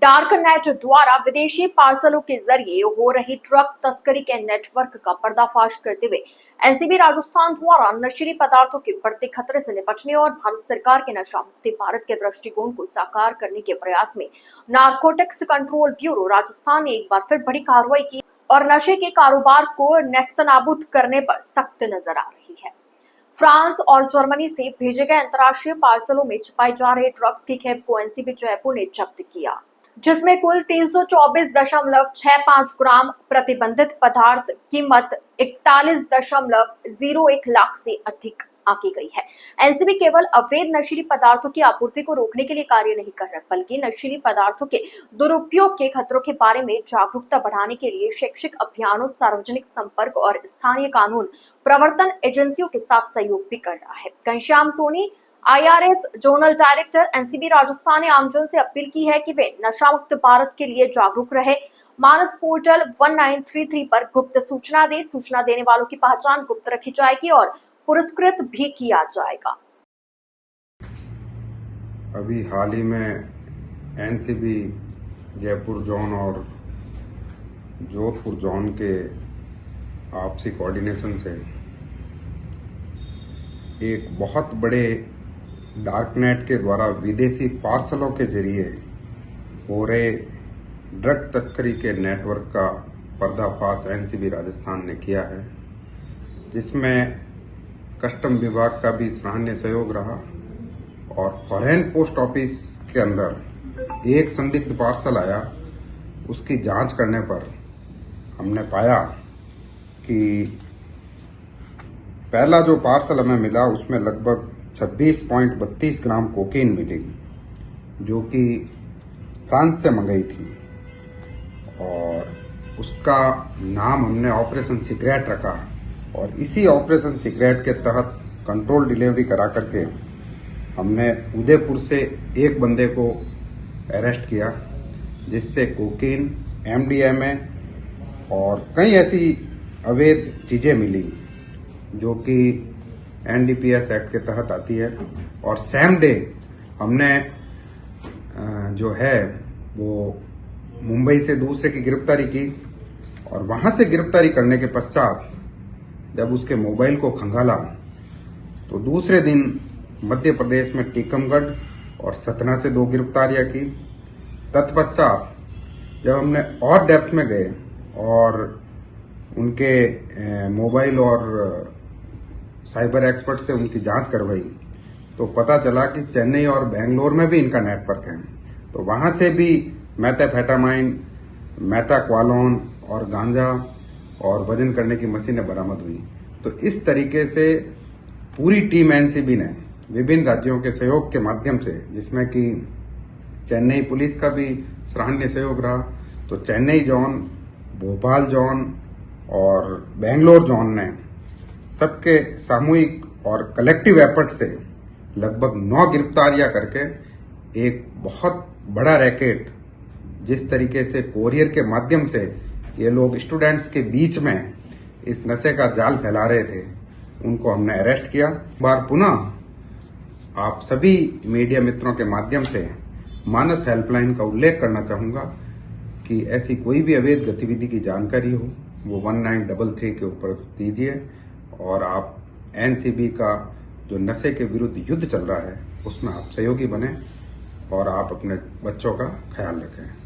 Dark net द्वारा विदेशी पार्सलों के जरिए हो रही ट्रक तस्करी के नेटवर्क का पर्दाफाश करते हुए एनसीबी राजस्थान द्वारा नशीली पदार्थों के बढ़ते खतरे से निपटने और भारत सरकार के नशा मुक्ति भारत के दृष्टिकोण को साकार करने के प्रयास में नारकोटिक्स कंट्रोल ब्यूरो राजस्थान ने एक बार फिर बड़ी कार्रवाई की और नशे के कारोबार को नेस्तनाबूद करने पर सख्त नजर आ रही है। फ्रांस और जर्मनी से भेजे गए अंतर्राष्ट्रीय पार्सलों में छिपाए जा रहे ड्रग्स की खेप को एनसीबी जयपुर ने जब्त किया, जिसमें कुल 324.65 ग्राम प्रतिबंधित पदार्थ कीमत 41.01 लाख से अधिक आंकी गई है। एनसीबी केवल अवैध नशीली पदार्थों की आपूर्ति को रोकने के लिए कार्य नहीं कर रहा, बल्कि नशीली पदार्थों के दुरुपयोग के खतरों के बारे में जागरूकता बढ़ाने के लिए शैक्षिक अभियानों, सार्वजनिक संपर्क और स्थानीय कानून प्रवर्तन एजेंसियों के साथ सहयोग भी कर रहा है। Ghanshyam Soni, IRS zonal director, NCB Rajasthan ने आमजन से अपील की है कि वे नशा मुक्त भारत के लिए जागरूक रहे। मानस पोर्टल 1933 पर गुप्त सूचना दे, सूचना देने वालों की पहचान गुप्त रखी जाएगी और पुरस्कृत भी किया जाएगा। अभी हाल ही में एनसीबी जयपुर जोन और जोधपुर जोन के आपसी कोऑर्डिनेशन से एक बहुत बड़े डार्कनेट के द्वारा विदेशी पार्सलों के जरिए हो रहे ड्रग तस्करी के नेटवर्क का पर्दाफाश एनसीबी राजस्थान ने किया है, जिसमें कस्टम विभाग का भी सराहनीय सहयोग रहा और फॉरेन पोस्ट ऑफिस के अंदर एक संदिग्ध पार्सल आया। उसकी जांच करने पर हमने पाया कि पहला जो पार्सल हमें मिला उसमें लगभग 26.32 ग्राम कोकीन मिली, जो कि फ्रांस से मंगाई थी और उसका नाम हमने ऑपरेशन सीक्रेट रखा और इसी ऑपरेशन सीक्रेट के तहत कंट्रोल डिलीवरी करा करके हमने उदयपुर से एक बंदे को अरेस्ट किया, जिससे कोकीन, एमडीएमए और कई ऐसी अवैध चीज़ें मिली जो कि एनडीपीएस एक्ट के तहत आती है। और सेम डे हमने जो है वो मुंबई से दूसरे की गिरफ्तारी की और वहां से गिरफ्तारी करने के पश्चात जब उसके मोबाइल को खंगाला तो दूसरे दिन मध्य प्रदेश में टीकमगढ़ और सतना से 2 गिरफ्तारियां की। तत्पश्चात जब हमने और डेप्थ में गए और उनके मोबाइल और साइबर एक्सपर्ट से उनकी जांच करवाई तो पता चला कि चेन्नई और बेंगलोर में भी इनका नेटवर्क है। तो वहां से भी मेथाफेटामाइन, मेटाक्वालोन और गांजा और वजन करने की मशीनें बरामद हुई। तो इस तरीके से पूरी टीम एनसीबी ने विभिन्न राज्यों के सहयोग के माध्यम से, जिसमें कि चेन्नई पुलिस का भी सराहनीय सहयोग रहा, तो चेन्नई जोन, भोपाल जोन और बेंगलोर जोन ने सबके सामूहिक और कलेक्टिव एफर्ट से लगभग 9 गिरफ्तारियां करके एक बहुत बड़ा रैकेट, जिस तरीके से कोरियर के माध्यम से ये लोग स्टूडेंट्स के बीच में इस नशे का जाल फैला रहे थे, उनको हमने अरेस्ट किया। बार पुनः आप सभी मीडिया मित्रों के माध्यम से मानस हेल्पलाइन का उल्लेख करना चाहूँगा कि ऐसी कोई भी अवैध गतिविधि की जानकारी हो वो 1933 के ऊपर दीजिए और आप एनसीबी का जो नशे के विरुद्ध युद्ध चल रहा है उसमें आप सहयोगी बने और आप अपने बच्चों का ख्याल रखें।